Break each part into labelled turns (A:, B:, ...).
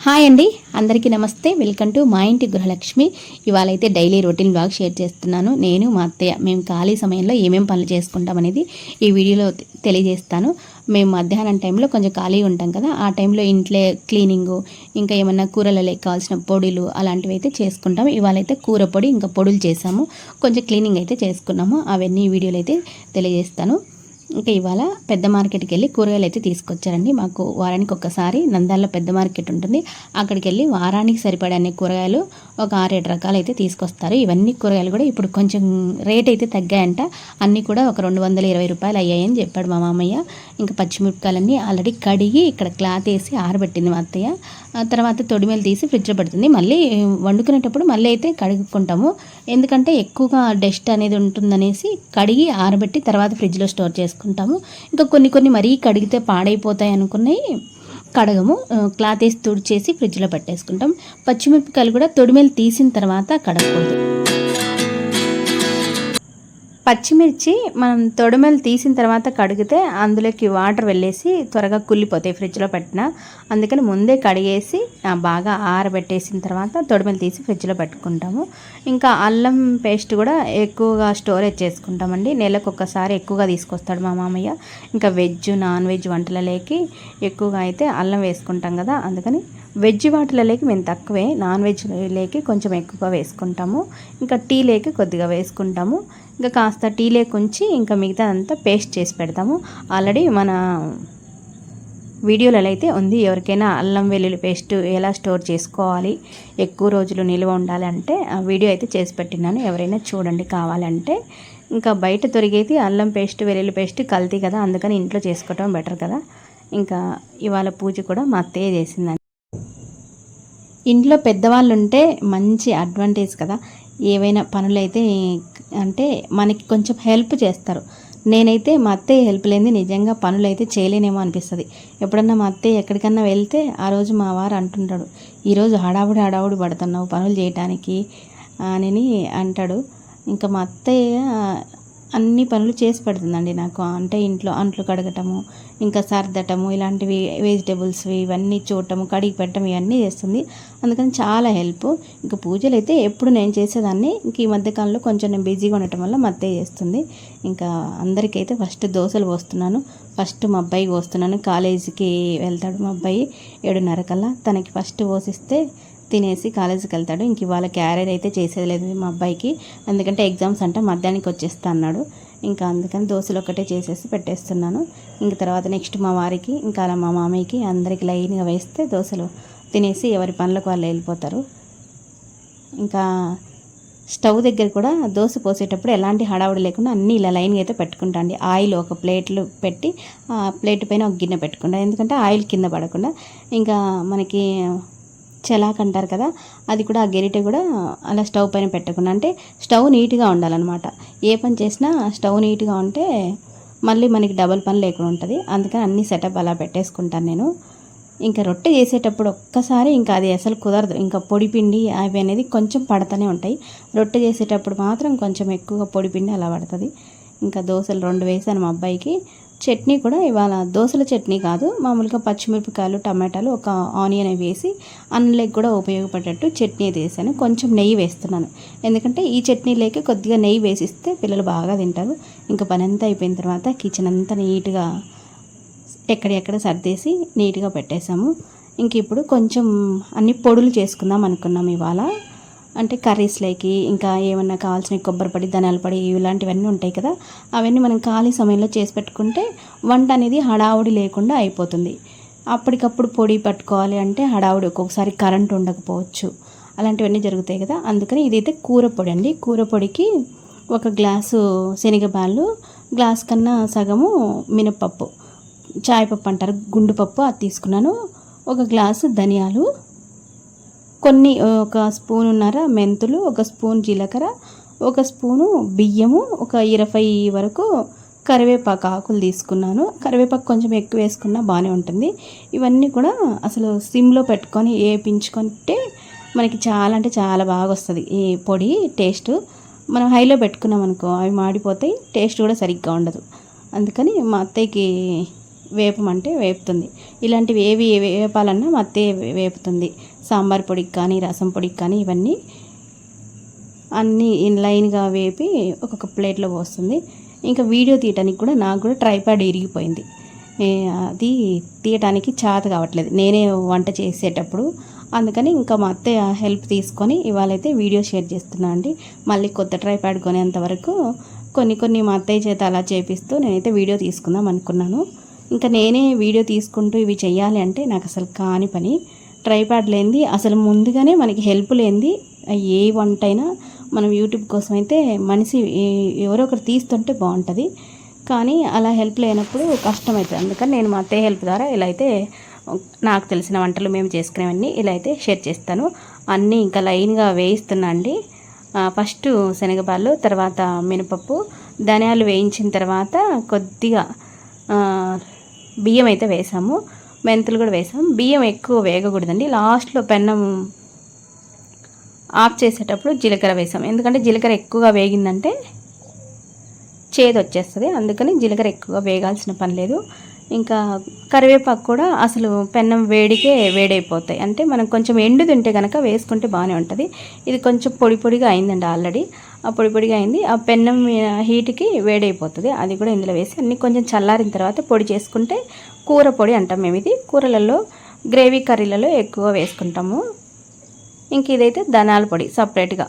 A: Hi అండి, అందరికీ నమస్తే. వెల్కమ్ టు మా ఇంటి గృహలక్ష్మి. ఇవాళ అయితే డైలీ రొటీన్ బ్లాగ్ షేర్ చేస్తున్నాను. నేను మా అత్తయ్య మేము ఖాళీ సమయంలో ఏమేం పనులు చేసుకుంటాం అనేది ఈ వీడియోలో తెలియజేస్తాను. మేము మధ్యాహ్నం టైంలో కొంచెం ఖాళీగా ఉంటాం కదా, ఆ టైంలో ఇంట్లో క్లీనింగు, ఇంకా ఏమన్నా కూరలలో కావాల్సిన పొడులు అలాంటివి అయితే చేసుకుంటాము. ఇవాళ అయితే కూర పొడి ఇంకా పొడులు చేసాము, కొంచెం క్లీనింగ్ అయితే చేసుకున్నాము. అవన్నీ ఈ వీడియోలో అయితే తెలియజేస్తాను. ఇంకా ఇవాళ పెద్ద మార్కెట్కి వెళ్ళి కూరగాయలు అయితే తీసుకొచ్చారండి. మాకు వారానికి ఒక్కసారి నంద్యాలలో పెద్ద మార్కెట్ ఉంటుంది, అక్కడికి వెళ్ళి వారానికి సరిపడే అన్ని కూరగాయలు ఒక 6-7 రకాలు అయితే తీసుకొస్తారు. ఇవన్నీ కూరగాయలు కూడా ఇప్పుడు కొంచెం రేట్ అయితే తగ్గాయంట. అన్నీ కూడా ఒక 220 రూపాయలు అయ్యాయని చెప్పాడు మా మామయ్య. ఇంకా పచ్చిమిరపకాయలన్నీ ఆల్రెడీ కడిగి ఇక్కడ క్లాత్ వేసి ఆరబెట్టింది మా అత్తయ్య. తర్వాత తొడిమేలు తీసి ఫ్రిడ్జ్లో పెడుతుంది. మళ్ళీ వండుకునేటప్పుడు మళ్ళీ అయితే కడుక్కుంటాము, ఎందుకంటే ఎక్కువగా డస్ట్ అనేది ఉంటుందనేసి కడిగి ఆరబెట్టి తర్వాత ఫ్రిడ్జ్లో స్టోర్ చేసుకుంటాము. ఇంకా కొన్ని మరీ కడిగితే పాడైపోతాయి అనుకున్నాయి కడగము, క్లాత్ వేసి తుడిచేసి ఫ్రిడ్జ్లో పెట్టేసుకుంటాం. పచ్చిమిరపకాయలు కూడా తొడిమేలు తీసిన తర్వాత కడగకూడదు. పచ్చిమిర్చి మనం తొడిమెలు తీసిన తర్వాత కడిగితే అందులోకి వాటర్ వెళ్ళేసి త్వరగా కుళ్ళిపోతాయి ఫ్రిడ్జ్లో పెట్టిన. అందుకని ముందే కడిగేసి బాగా ఆరబెట్టేసిన తర్వాత తొడిమెలు తీసి ఫ్రిడ్జ్లో పెట్టుకుంటాము. ఇంకా అల్లం పేస్ట్ కూడా ఎక్కువగా స్టోరేజ్ చేసుకుంటామండి. నెలకు ఒక్కసారి ఎక్కువగా తీసుకొస్తాడు మా మామయ్య. ఇంకా వెజ్ నాన్ వెజ్ వంటలలోకి ఎక్కువగా అయితే అల్లం వేసుకుంటాం కదా, అందుకని వెజ్ వాటిలలోకి మేము తక్కువే, నాన్ వెజ్ లేకి కొంచెం ఎక్కువగా వేసుకుంటాము. ఇంకా టీ లేకి కొద్దిగా వేసుకుంటాము. ఇంకా కాస్త టీ లేకి ఉంచి ఇంకా మిగతా అంతా పేస్ట్ చేసి పెడతాము. ఆల్రెడీ మన వీడియోలలో అయితే ఉంది, ఎవరికైనా అల్లం వెల్లుల్లి పేస్ట్ ఎలా స్టోర్ చేసుకోవాలి, ఎక్కువ రోజులు నిల్వ ఉండాలంటే ఆ వీడియో అయితే చేసి పెట్టినాను, ఎవరైనా చూడండి కావాలంటే. ఇంకా బయట దొరికేది అల్లం పేస్ట్ వెల్లుల్లి పేస్ట్ కల్తీ కదా, అందుకని ఇంట్లో చేసుకోవటం బెటర్ కదా. ఇంకా ఇవాళ పూజ కూడా మా అత్తయ్య చేసిందండి. ఇంట్లో పెద్దవాళ్ళు ఉంటే మంచి అడ్వాంటేజ్ కదా, ఏవైనా పనులైతే అంటే మనకి కొంచెం హెల్ప్ చేస్తారు. నేనైతే మా అత్తయ్య హెల్ప్ లేని నిజంగా పనులైతే చేయలేనేమో అనిపిస్తుంది. ఎప్పుడన్నా మా అత్తయ్య ఎక్కడికన్నా వెళ్తే ఆ రోజు మా వారు అంటుంటాడు, ఈరోజు హడావుడి పడుతున్నావు పనులు చేయటానికి అని అంటాడు. ఇంకా మా అత్తయ్య అన్ని పనులు చేసి పెడుతుందండి నాకు. అంటే ఇంట్లో అంట్లు కడగటము, ఇంకా సర్దటము, ఇలాంటివి వెజిటేబుల్స్ ఇవన్నీ చూడటము, కడిగి పెట్టడం ఇవన్నీ చేస్తుంది. అందుకని చాలా హెల్ప్. ఇంకా పూజలు అయితే ఎప్పుడు నేను చేసేదాన్ని, ఇంక ఈ మధ్యకాలంలో కొంచెం నేను బిజీగా ఉండటం వల్ల మా అత్తయ్య చేస్తుంది. ఇంకా అందరికైతే ఫస్ట్ దోశలు పోస్తున్నాను. ఫస్ట్ మా అబ్బాయికి పోస్తున్నాను, కాలేజీకి వెళ్తాడు మా అబ్బాయి 7:30 కల్లా. తనకి ఫస్ట్ పోసిస్తే తినేసి కాలేజీకి వెళ్తాడు. ఇంక ఇవాళ క్యారియర్ అయితే చేసేది లేదు మా అబ్బాయికి, ఎందుకంటే ఎగ్జామ్స్ అంటే మధ్యాహ్నానికి వచ్చేస్తా అన్నాడు. ఇంకా అందుకని దోశలు ఒకటే చేసేసి పెట్టేస్తున్నాను. ఇంక తర్వాత నెక్స్ట్ మా వారికి, ఇంకా అలా మా మామయ్యకి అందరికి లైన్గా వేస్తే దోశలు తినేసి ఎవరి పనులకు వాళ్ళు వెళ్ళిపోతారు. ఇంకా స్టవ్ దగ్గర కూడా దోశ పోసేటప్పుడు ఎలాంటి హడావుడి లేకుండా అన్నీ ఇలా లైన్గా అయితే పెట్టుకుంటా అండి. ఆయిల్ ఒక ప్లేట్లు పెట్టి ఆ ప్లేట్ పైన ఒక గిన్నె పెట్టుకుంటా, ఎందుకంటే ఆయిల్ కింద పడకుండా. ఇంకా మనకి చెలాక్ అంటారు కదా, అది కూడా ఆ గెరిటె కూడా అలా స్టవ్ పైన పెట్టకుండా, అంటే స్టవ్ నీట్గా ఉండాలన్నమాట. ఏ పని చేసినా స్టవ్ నీట్గా ఉంటే మళ్ళీ మనకి డబల్ పని లేకుండా ఉంటుంది. అందుకని అన్ని సెటప్ అలా పెట్టేసుకుంటాను నేను. ఇంకా రొట్టె చేసేటప్పుడు ఒక్కసారి ఇంకా అది అసలు కుదరదు, ఇంకా పొడిపిండి అవి అనేది కొంచెం పడుతూనే ఉంటాయి. రొట్టె చేసేటప్పుడు మాత్రం కొంచెం ఎక్కువగా పొడిపిండి అలా పడుతుంది. ఇంకా దోశలు 2 వేసాను మా అబ్బాయికి. చట్నీ కూడా ఇవాళ దోశల చట్నీ కాదు, మామూలుగా పచ్చిమిరపకాయలు టమాటాలు ఒక ఆనియన్ వేసి అన్నంలోకి కూడా ఉపయోగపడేటట్టు చట్నీ వేసాను. కొంచెం నెయ్యి వేస్తున్నాను, ఎందుకంటే ఈ చట్నీలోకి కొద్దిగా నెయ్యి వేసిస్తే పిల్లలు బాగా తింటారు. ఇంకా పని అంతా అయిపోయిన తర్వాత కిచెన్ అంతా నీట్గా ఎక్కడెక్కడ సర్దేసి నీట్గా పెట్టేశాము. ఇంక ఇప్పుడు కొంచెం అన్ని పొడులు చేసుకుందాం అనుకున్నాం ఇవాళ. అంటే కర్రీస్లోకి ఇంకా ఏమన్నా కావాల్సిన కొబ్బరి పొడి, ధనియాల పొడి ఇలాంటివన్నీ ఉంటాయి కదా, అవన్నీ మనం ఖాళీ సమయంలో చేసి పెట్టుకుంటే వంట అనేది హడావుడి లేకుండా అయిపోతుంది. అప్పటికప్పుడు పొడి పట్టుకోవాలి అంటే హడావుడి, ఒక్కొక్కసారి కరెంట్ ఉండకపోవచ్చు, అలాంటివన్నీ జరుగుతాయి కదా. అందుకని ఇదైతే కూర పొడి అండి. కూర పొడికి 1 గ్లాసు శనగబాళ్ళు, గ్లాస్ కన్నా సగము మినపప్పు, చాయపప్పు అంటారు గుండు పప్పు, అది తీసుకున్నాను. 1 గ్లాసు ధనియాలు, కొన్ని 1 స్పూనున్నర మెంతులు, 1 స్పూన్ జీలకర్ర, 1 స్పూను బియ్యము, ఒక 20 వరకు కరివేపాకు ఆకులు తీసుకున్నాను. కరివేపాకు కొంచెం ఎక్కువ వేసుకున్నా బాగానే ఉంటుంది. ఇవన్నీ కూడా అసలు సిమ్లో పెట్టుకొని వేయించుకుంటే మనకి చాలా అంటే చాలా బాగా వస్తుంది ఈ పొడి టేస్ట్. మనం హైలో పెట్టుకున్నాం అనుకో అవి మాడిపోతాయి, టేస్ట్ కూడా సరిగ్గా ఉండదు. అందుకని మా అత్తయ్యకి వేపమంటే వేపుతుంది. ఇలాంటివి ఏవి వేపాలన్నా మా అత్తయ్య వేపుతుంది. సాంబార్ పొడికి కానీ రసం పొడికి కానీ ఇవన్నీ అన్నీ లైన్గా వేపి ఒక్కొక్క ప్లేట్లో పోస్తుంది. ఇంకా వీడియో తీయటానికి కూడా నాకు కూడా ట్రైపాడ్ ఇరిగిపోయింది. అది తీయటానికి చేత కావట్లేదు నేనే వంట చేసేటప్పుడు. అందుకని ఇంకా మా అత్తయ్య హెల్ప్ తీసుకొని ఇవాళైతే వీడియో షేర్ చేస్తున్నా అండి. మళ్ళీ కొత్త ట్రైపాడ్ కొనేంతవరకు కొన్ని మా అత్తయ్య చేత అలా చేపిస్తూ నేనైతే వీడియో తీసుకుందాం అనుకున్నాను. ఇంకా నేనే వీడియో తీసుకుంటూ ఇవి చెయ్యాలి అంటే నాకు అసలు కాని పని. ట్రైపాడ్ లేనిది అసలు ముందుగానే మనకి హెల్ప్ లేనిది ఏ వంట అయినా మనం యూట్యూబ్ కోసం అయితే మనిషి ఎవరో ఒకరు తీస్తుంటే బాగుంటుంది. కానీ అలా హెల్ప్ లేనప్పుడు కష్టమవుతుంది. అందుకని నేను మా అత్తయ్య హెల్ప్ ద్వారా ఇలా అయితే నాకు తెలిసిన వంటలు మేము చేసుకునేవన్నీ ఇలా అయితే షేర్ చేస్తాను. అన్నీ ఇంకా లైన్గా వేయిస్తున్నా అండి. ఫస్ట్ శనగపాలు, తర్వాత మినపప్పు, ధనియాలు వేయించిన తర్వాత కొద్దిగా బియ్యం అయితే వేసాము, మెంతులు కూడా వేసాము. బియ్యం ఎక్కువ వేగకూడదండి. లాస్ట్లో పెన్నం ఆఫ్ చేసేటప్పుడు జీలకర్ర వేసాము. ఎందుకంటే జీలకర్ర ఎక్కువగా వేగిందంటే చేదు వచ్చేస్తుంది. అందుకని జీలకర్ర ఎక్కువగా వేగాల్సిన పని లేదు. ఇంకా కరివేపాకు కూడా అసలు పెన్నం వేడికే వేడైపోతాయి. అంటే మనం కొంచెం ఎండు తింటే కనుక వేసుకుంటే బాగానే ఉంటుంది. ఇది కొంచెం పొడిగా అయిందండి ఆల్రెడీ. ఆ పొడిగా అయింది. ఆ పెన్నం హీట్కి వేడైపోతుంది. అది కూడా ఇందులో వేసి అన్నీ కొంచెం చల్లారిన తర్వాత పొడి చేసుకుంటే కూర పొడి అంటాం మేము. ఇది కూరలలో గ్రేవీ కర్రీలలో ఎక్కువ వేసుకుంటాము. ఇంక ఇదైతే ధనాల పొడి సపరేట్గా,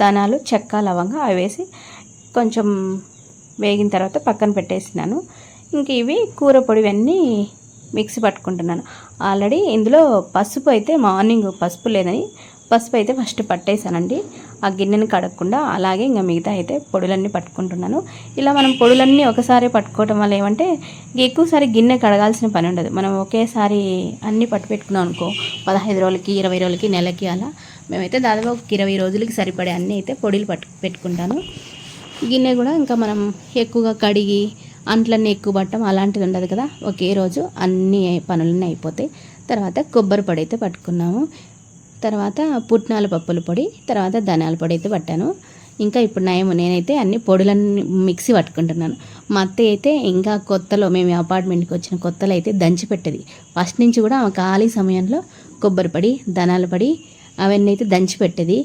A: ధనాలు, చెక్క, లవంగా అవి వేసి కొంచెం వేగిన తర్వాత పక్కన పెట్టేసినాను. ఇంక ఇవి కూర పొడివన్నీ మిక్సీ పట్టుకుంటున్నాను. ఆల్రెడీ ఇందులో పసుపు అయితే మార్నింగ్ పసుపు లేదని పసుపు అయితే ఫస్ట్ పట్టేశానండి. ఆ గిన్నెని కడగకుండా. అలాగే ఇంకా మిగతా అయితే పొడులన్నీ పట్టుకుంటున్నాను. ఇలా మనం పొడులన్నీ ఒకసారి పట్టుకోవటం వల్ల ఏమంటే ఎక్కువసారి గిన్నె కడగాల్సిన పని ఉండదు. మనం ఒకేసారి అన్నీ పట్టు పెట్టుకున్నాం అనుకో 15 రోజులకి 20 రోజులకి నెలకి అలా. మేమైతే దాదాపు 20 రోజులకి సరిపడే అన్నీ అయితే పొడిలు పెట్టుకుంటాను. గిన్నె కూడా ఇంకా మనం ఎక్కువగా కడిగి అంట్లన్నీ ఎక్కువ పట్టడం అలాంటిది ఉండదు కదా. ఒకే రోజు అన్ని పనులన్నీ అయిపోతాయి. తర్వాత కొబ్బరి పొడి అయితే పట్టుకున్నాము. తర్వాత పుట్నాల పప్పుల పొడి, తర్వాత ధనియాల పొడి అయితే పట్టాను. ఇంకా ఇప్పుడు నేనైతే అన్ని పొడులన్నీ మిక్సీ పట్టుకుంటున్నాను. మా అత్తయ్య అయితే ఇంకా కొత్తలో మేము అపార్ట్మెంట్కి వచ్చిన కొత్తలో అయితే దంచి పెట్టేది. ఫస్ట్ నుంచి కూడా ఆమె ఖాళీ సమయంలో కొబ్బరి పొడి, ధనియాల పొడి అవన్నీ అయితే దంచి పెట్టేది.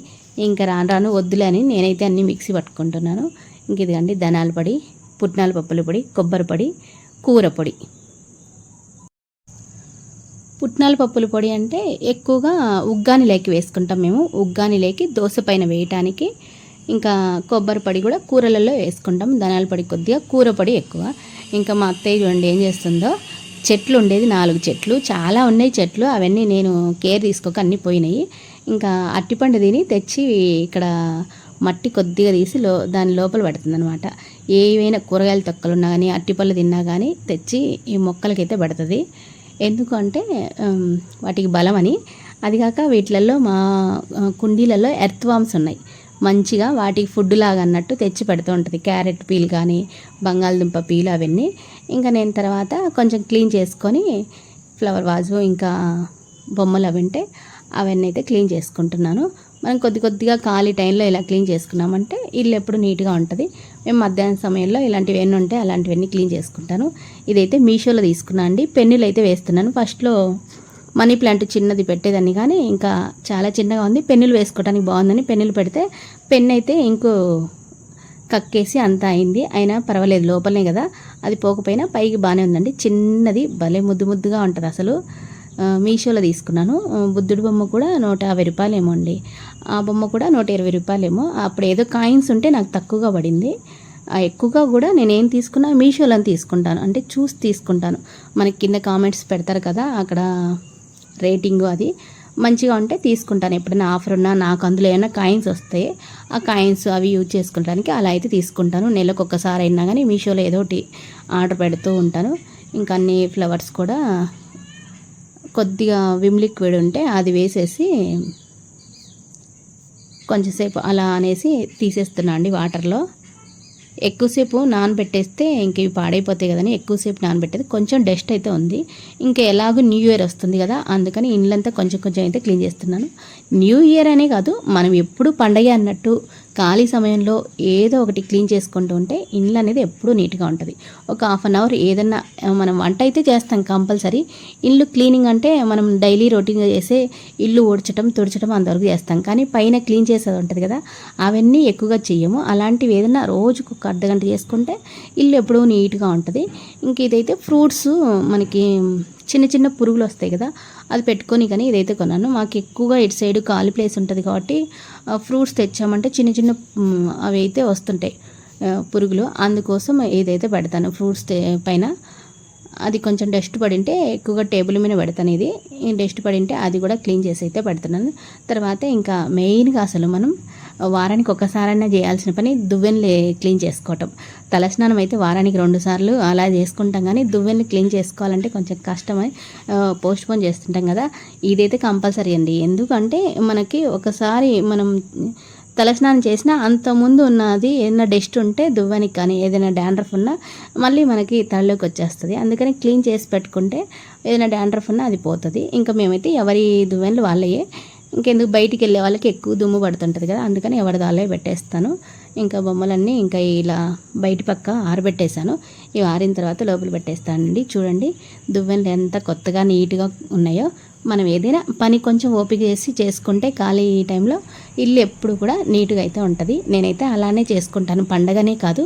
A: ఇంకా రాను వద్దులే అని నేనైతే అన్నీ మిక్సీ పట్టుకుంటున్నాను. ఇంక ఇదిగండి ధనియాల పొడి, పుట్నాల పప్పుల పొడి, కొబ్బరి పొడి, కూర పొడి. పుట్నాల పప్పుల పొడి అంటే ఎక్కువగా ఉగ్గానిలోకి వేసుకుంటాం మేము. ఉగ్గానిలోకి దోశ పైన వేయటానికి. ఇంకా కొబ్బరి పొడి కూడా కూరలలో వేసుకుంటాం. ధనియాల పొడి కొద్దిగా, కూర పొడి ఎక్కువ. ఇంకా మా అత్తయ్య చూడండి ఏం చేస్తుందో. చెట్లు ఉండేది 4 చెట్లు, చాలా ఉన్నాయి చెట్లు. అవన్నీ నేను కేర్ తీసుకోక అన్నీ పోయినాయి. ఇంకా అట్టిపండు తిని తెచ్చి ఇక్కడ మట్టి కొద్దిగా తీసి దాని లోపల పెడుతుంది అనమాట. ఏవైనా కూరగాయల తొక్కలు ఉన్నా కానీ అట్టిపళ్ళు తిన్నా కానీ తెచ్చి ఈ మొక్కలకైతే పెడుతుంది. ఎందుకంటే వాటికి బలమని. అదిగాక వీటిలలో మా కుండీలలో ఎర్త్ వామ్స్ ఉన్నాయి. మంచిగా వాటికి ఫుడ్ లాగా అన్నట్టు తెచ్చి పెడుతూ ఉంటుంది. క్యారెట్ పీల్ కానీ బంగాళదుంప పీల్ అవన్నీ. ఇంకా నేను తర్వాత కొంచెం క్లీన్ చేసుకొని ఫ్లవర్ వాజు ఇంకా బొమ్మలు అవి ఉంటే అవన్నీ అయితే క్లీన్ చేసుకుంటున్నాను. మనం కొద్దిగా ఖాళీ టైంలో ఇలా క్లీన్ చేసుకున్నామంటే ఇల్లు ఎప్పుడు నీట్గా ఉంటుంది. మేము మధ్యాహ్నం సమయంలో ఇలాంటివి ఎన్ని ఉంటే అలాంటివన్నీ క్లీన్ చేసుకుంటాను. ఇదైతే మీషోలో తీసుకున్నాను అండి. పెన్నులు అయితే వేస్తున్నాను. ఫస్ట్లో మనీ ప్లాంట్ చిన్నది పెట్టేదాన్ని కానీ ఇంకా చాలా చిన్నగా ఉంది. పెన్నులు వేసుకోవడానికి బాగుందని పెన్నులు పెడితే పెన్ను అయితే ఇంకో కక్కేసి అంతా అయింది. అయినా పర్వాలేదు, లోపలనే కదా, అది పోకపోయినా పైకి బాగానే ఉందండి. చిన్నది భలే ముద్దుగా ఉంటుంది అసలు. మీషోలో తీసుకున్నాను. బుద్ధుడి బొమ్మ కూడా 150 రూపాయలేమో అండి. ఆ బొమ్మ కూడా 120 రూపాయలేమో. అప్పుడు ఏదో కాయిన్స్ ఉంటే నాకు తక్కువగా పడింది. ఎక్కువగా కూడా నేనేం తీసుకున్నా మీషోలో తీసుకుంటాను. అంటే చూసి తీసుకుంటాను. మనకి కింద కామెంట్స్ పెడతారు కదా, అక్కడ రేటింగు అది మంచిగా ఉంటే తీసుకుంటాను. ఎప్పుడైనా ఆఫర్ ఉన్నా నాకు అందులో ఏమైనా కాయిన్స్ వస్తాయి, ఆ కాయిన్స్ అవి యూజ్ చేసుకుంటానికి అలా అయితే తీసుకుంటాను. నెలకు ఒక్కసారి అయినా కానీ మీషోలో ఏదో ఒకటి ఆర్డర్ పెడుతూ ఉంటాను. ఇంకా అన్ని ఫ్లవర్స్ కూడా కొద్దిగా విమ్ లిక్విడ్ ఉంటే అది వేసేసి కొంచెంసేపు అలా అనేసి తీసేస్తున్నా అండి వాటర్లో. ఎక్కువసేపు నానబెట్టేస్తే ఇంక ఇవి పాడైపోతాయి కదని ఎక్కువసేపు నానబెట్టేది. కొంచెం డస్ట్ అయితే ఉంది. ఇంకా ఎలాగో న్యూ ఇయర్ వస్తుంది కదా, అందుకని ఇండ్లంతా కొంచెం అయితే క్లీన్ చేస్తున్నాను. న్యూ ఇయర్ అనే కాదు, మనం ఎప్పుడు పండగ అన్నట్టు ఖాళీ సమయంలో ఏదో ఒకటి క్లీన్ చేసుకుంటూ ఉంటే ఇల్లు అనేది ఎప్పుడూ నీట్గా ఉంటుంది. ఒక హాఫ్ అన్ అవర్ ఏదన్నా మనం వంట అయితే చేస్తాం కంపల్సరీ. ఇల్లు క్లీనింగ్ అంటే మనం డైలీ రొటీన్గా చేసే ఇల్లు ఊడ్చడం తుడచడం అంతవరకు చేస్తాం. కానీ పైన క్లీన్ చేసేది ఉంటుంది కదా, అవన్నీ ఎక్కువగా చెయ్యము. అలాంటివి ఏదైనా రోజుకు ఒక అర్ధగంట చేసుకుంటే ఇల్లు ఎప్పుడూ నీట్గా ఉంటుంది. ఇంక ఇదైతే ఫ్రూట్స్ మనకి చిన్న చిన్న పురుగులు వస్తాయి కదా, అది పెట్టుకొని కానీ ఇదైతే కొన్నాను. మాకు ఎక్కువగా ఇటు సైడ్ ఖాళీ ప్లేస్ ఉంటుంది కాబట్టి ఫ్రూట్స్ తెచ్చామంటే చిన్న చిన్న అవి అయితే వస్తుంటాయి పురుగులు. అందుకోసం ఏదైతే పెడతాను ఫ్రూట్స్ పైన అది కొంచెం డస్ట్ పడింటే ఎక్కువగా టేబుల్ మీద పెడతాను. ఇది డస్ట్ పడింటే అది కూడా క్లీన్ చేసి అయితే పెడుతున్నాను. తర్వాత ఇంకా మెయిన్గా అసలు మనం వారానికి ఒకసారైనా చేయాల్సిన పని దువ్వెనలు క్లీన్ చేసుకోవటం. తలస్నానం అయితే వారానికి 2 సార్లు అలా చేసుకుంటాం, కానీ దువ్వెనలు క్లీన్ చేసుకోవాలంటే కొంచెం కష్టమై పోస్ట్పోన్ చేస్తుంటాం కదా. ఇదైతే కంపల్సరీ అండి. ఎందుకంటే మనకి ఒకసారి మనం తలస్నానం చేసినా అంతకుముందు ఉన్నది ఏదైనా డస్ట్ ఉంటే దువ్వెనకి కానీ ఏదైనా డాండ్రఫ్ ఉన్నా మళ్ళీ మనకి తలలోకి వచ్చేస్తుంది. అందుకని క్లీన్ చేసి పెట్టుకుంటే ఏదైనా డాండ్రఫ్ ఉన్నా అది పోతుంది. ఇంకా మేమైతే ఎవరి దువ్వెనలు వాళ్ళయే. ఇంకెందుకు బయటికి వెళ్ళే వాళ్ళకి ఎక్కువ దుమ్ము పడుతుంటుంది కదా, అందుకని ఎవరి దాళ్ళే పెట్టేస్తాను. ఇంకా బొమ్మలన్నీ ఇంకా ఇలా బయట పక్క ఆరబెట్టేశాను. ఇవి ఆరిన తర్వాత లోపల పెట్టేస్తానండి. చూడండి దువ్వెనలు ఎంత కొత్తగా నీట్గా ఉన్నాయో. మనం ఏదైనా పని కొంచెం ఓపిక చేసి చేసుకుంటే ఖాళీ టైంలో ఇల్లు ఎప్పుడు కూడా నీట్గా అయితే ఉంటుంది. నేనైతే అలానే చేసుకుంటాను, పండగనే కాదు.